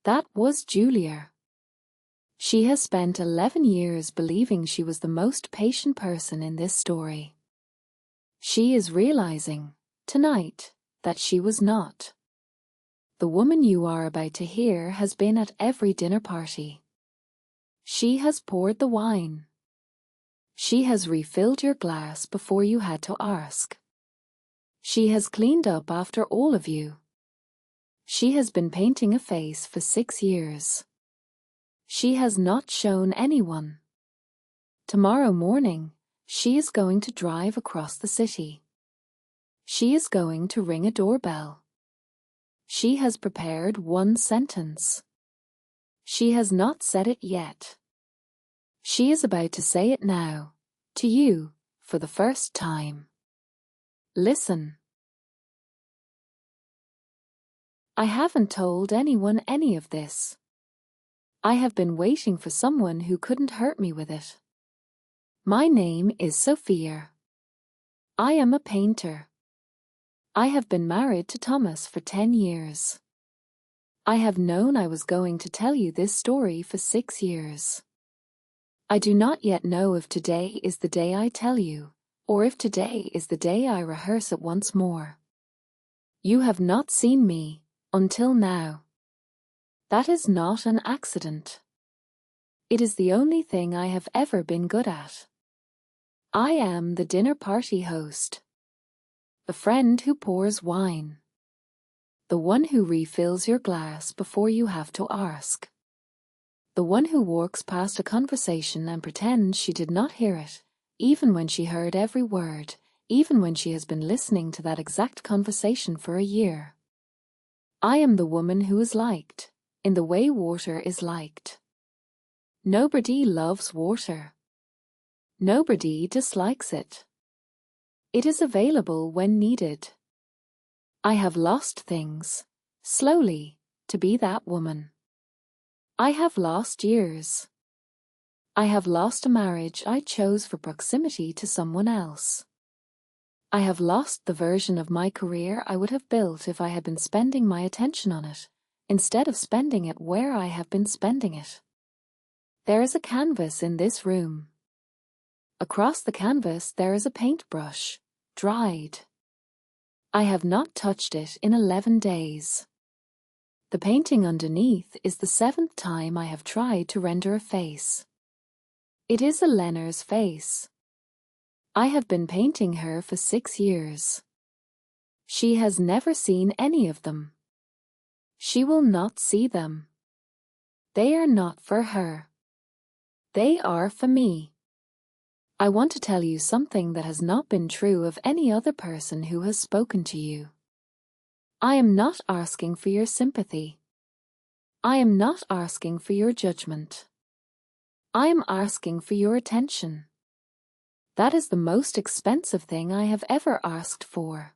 That was Julia. She has spent 11 years believing she was the most patient person in this story. She is realizing, tonight, that she was not. The woman you are about to hear has been at every dinner party. She has poured the wine. She has refilled your glass before you had to ask. She has cleaned up after all of you. She has been painting a face for 6 years. She has not shown anyone. Tomorrow morning, she is going to drive across the city. She is going to ring a doorbell. She has prepared one sentence. She has not said it yet. She is about to say it now, to you, for the first time. Listen. I haven't told anyone any of this. I have been waiting for someone who couldn't hurt me with it. My name is Sofia. I am a painter. I have been married to Thomas for 10 years. I have known I was going to tell you this story for 6 years. I do not yet know if today is the day I tell you, or if today is the day I rehearse it once more. You have not seen me, until now. That is not an accident. It is the only thing I have ever been good at. I am the dinner party host. The friend who pours wine. The one who refills your glass before you have to ask. The one who walks past a conversation and pretends she did not hear it, even when she heard every word, even when she has been listening to that exact conversation for a year. I am the woman who is liked, in the way water is liked. Nobody loves water. Nobody dislikes it. It is available when needed. I have lost things, slowly, to be that woman. I have lost years. I have lost a marriage I chose for proximity to someone else. I have lost the version of my career I would have built if I had been spending my attention on it, instead of spending it where I have been spending it. There is a canvas in this room. Across the canvas there is a paintbrush, dried. I have not touched it in 11 days. The painting underneath is the 7th time I have tried to render a face. It is Eleanor's face. I have been painting her for 6 years. She has never seen any of them. She will not see them. They are not for her. They are for me. I want to tell you something that has not been true of any other person who has spoken to you. I am not asking for your sympathy. I am not asking for your judgment. I am asking for your attention. That is the most expensive thing I have ever asked for.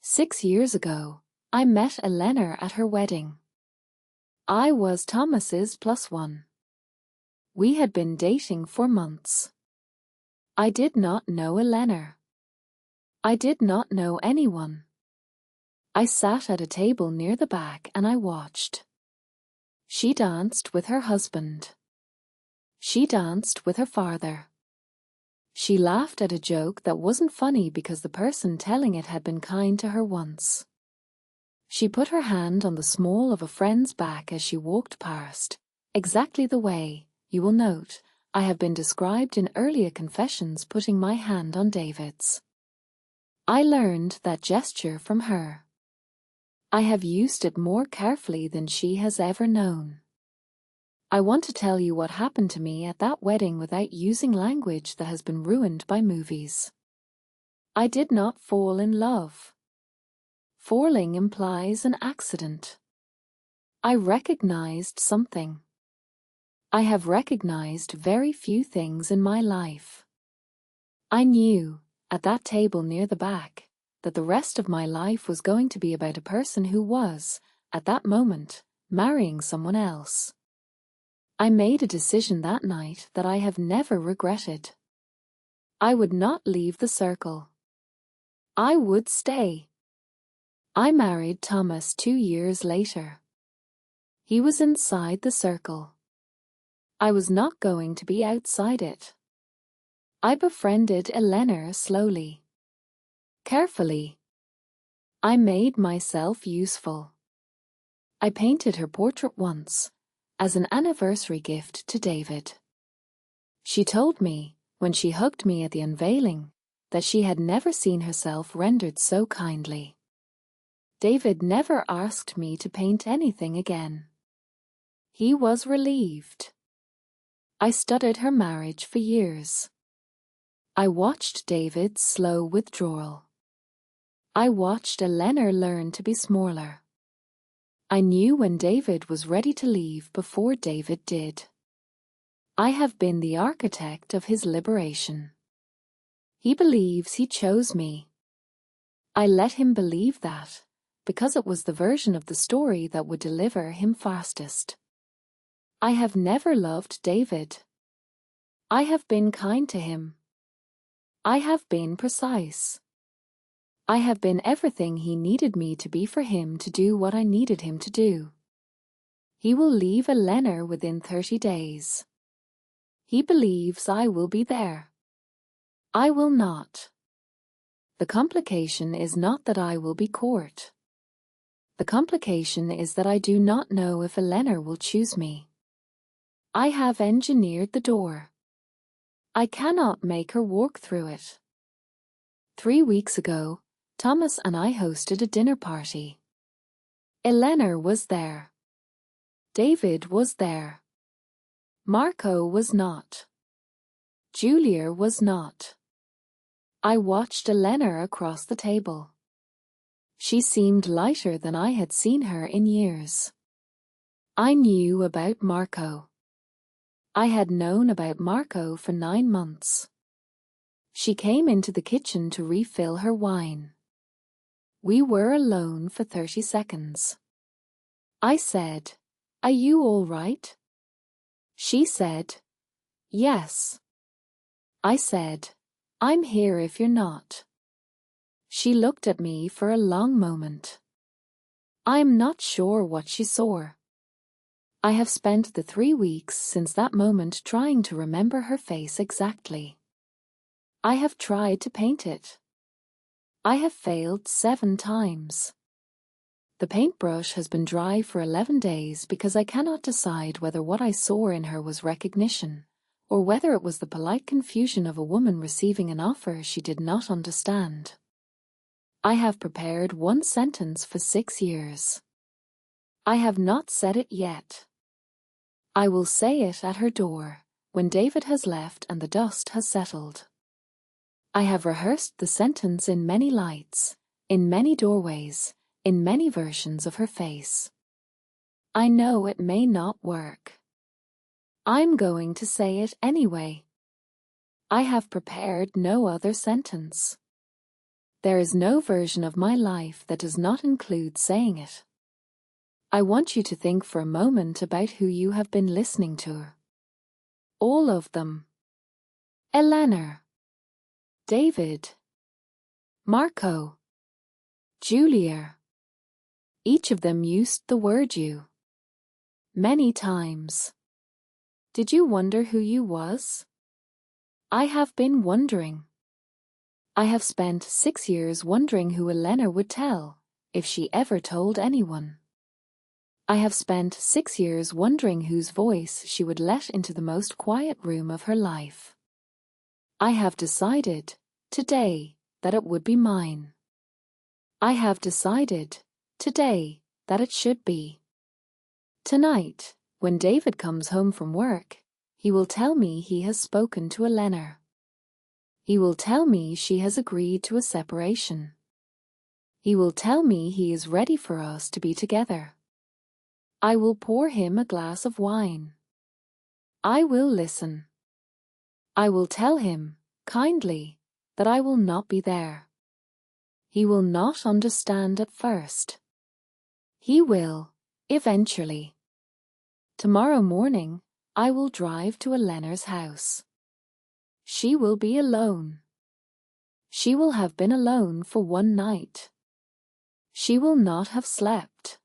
6 years ago, I met Eleanor at her wedding. I was Thomas's +1. We had been dating for months. I did not know Eleanor. I did not know anyone. I sat at a table near the back and I watched. She danced with her husband. She danced with her father. She laughed at a joke that wasn't funny because the person telling it had been kind to her once. She put her hand on the small of a friend's back as she walked past, exactly the way, you will note, I have been described in earlier confessions putting my hand on David's. I learned that gesture from her. I have used it more carefully than she has ever known. I want to tell you what happened to me at that wedding without using language that has been ruined by movies. I did not fall in love. Falling implies an accident. I recognized something. I have recognized very few things in my life. I knew, at that table near the back, that the rest of my life was going to be about a person who was, at that moment, marrying someone else. I made a decision that night that I have never regretted. I would not leave the circle. I would stay. I married Thomas 2 years later. He was inside the circle. I was not going to be outside it. I befriended Eleanor slowly. Carefully. I made myself useful. I painted her portrait once, as an anniversary gift to David. She told me, when she hugged me at the unveiling, that she had never seen herself rendered so kindly. David never asked me to paint anything again. He was relieved. I studied her marriage for years. I watched David's slow withdrawal. I watched Eleanor learn to be smaller. I knew when David was ready to leave before David did. I have been the architect of his liberation. He believes he chose me. I let him believe that, because it was the version of the story that would deliver him fastest. I have never loved David. I have been kind to him. I have been precise. I have been everything he needed me to be for him to do what I needed him to do. He will leave Eleanor within 30 days. He believes I will be there. I will not. The complication is not that I will be court. The complication is that I do not know if Eleanor will choose me. I have engineered the door. I cannot make her walk through it. 3 weeks ago, Thomas and I hosted a dinner party. Eleanor was there. David was there. Marco was not. Julia was not. I watched Eleanor across the table. She seemed lighter than I had seen her in years. I knew about Marco. I had known about Marco for 9 months. She came into the kitchen to refill her wine. We were alone for 30 seconds. I said, "Are you all right?" She said, "Yes." I said, "I'm here if you're not." She looked at me for a long moment. I'm not sure what she saw. I have spent the 3 weeks since that moment trying to remember her face exactly. I have tried to paint it. I have failed 7 times. The paintbrush has been dry for 11 days because I cannot decide whether what I saw in her was recognition, or whether it was the polite confusion of a woman receiving an offer she did not understand. I have prepared 1 sentence for 6 years. I have not said it yet. I will say it at her door, when David has left and the dust has settled. I have rehearsed the sentence in many lights, in many doorways, in many versions of her face. I know it may not work. I'm going to say it anyway. I have prepared no other sentence. There is no version of my life that does not include saying it. I want you to think for a moment about who you have been listening to. All of them. Eleanor. David. Marco. Julia. Each of them used the word you. Many times. Did you wonder who you was? I have been wondering. I have spent 6 years wondering who Eleanor would tell, if she ever told anyone. I have spent 6 years wondering whose voice she would let into the most quiet room of her life. I have decided, today, that it would be mine. I have decided, today, that it should be. Tonight, when David comes home from work, he will tell me he has spoken to Eleanor. He will tell me she has agreed to a separation. He will tell me he is ready for us to be together. I will pour him a glass of wine. I will listen. I will tell him, kindly, that I will not be there. He will not understand at first. He will, eventually. Tomorrow morning, I will drive to Eleanor's house. She will be alone. She will have been alone for 1 night. She will not have slept.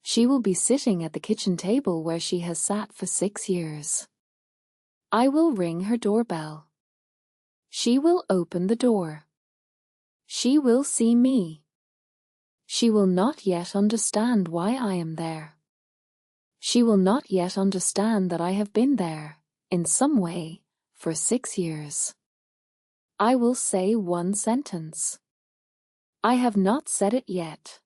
She will be sitting at the kitchen table where she has sat for 6 years. I will ring her doorbell. She will open the door. She will see me. She will not yet understand why I am there. She will not yet understand that I have been there, in some way, for 6 years. I will say one sentence. I have not said it yet.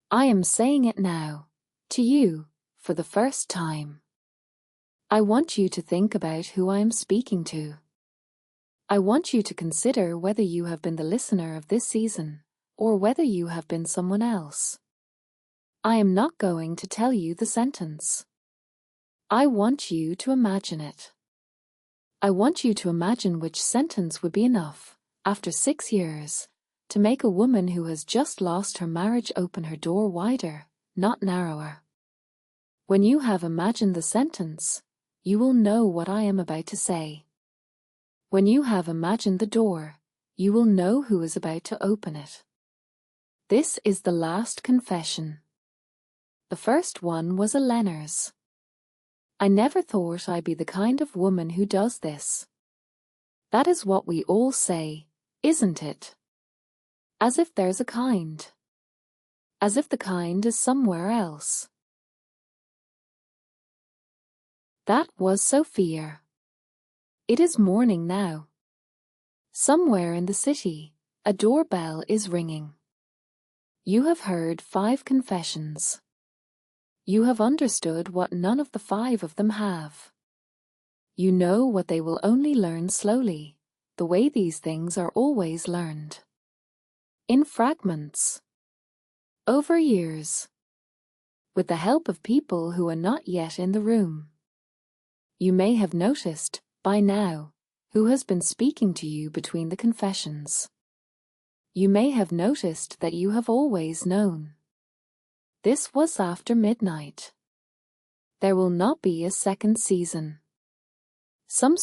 I am saying it now, to you, for the first time. I want you to think about who I am speaking to. I want you to consider whether you have been the listener of this season, or whether you have been someone else. I am not going to tell you the sentence. I want you to imagine it. I want you to imagine which sentence would be enough, after 6 years, to make a woman who has just lost her marriage open her door wider, not narrower. When you have imagined the sentence, you will know what I am about to say. When you have imagined the door, you will know who is about to open it. This is the last confession. The first one was Eleanor's. I never thought I'd be the kind of woman who does this. That is what we all say, isn't it? As if there's a kind. As if the kind is somewhere else. That was Sofia. It is morning now. Somewhere in the city, a doorbell is ringing. You have heard 5 confessions. You have understood what none of the 5 of them have. You know what they will only learn slowly, the way these things are always learned. In fragments. Over years. With the help of people who are not yet in the room. You may have noticed, by now, who has been speaking to you between the confessions. You may have noticed that you have always known. This was after midnight. There will not be a second season. Some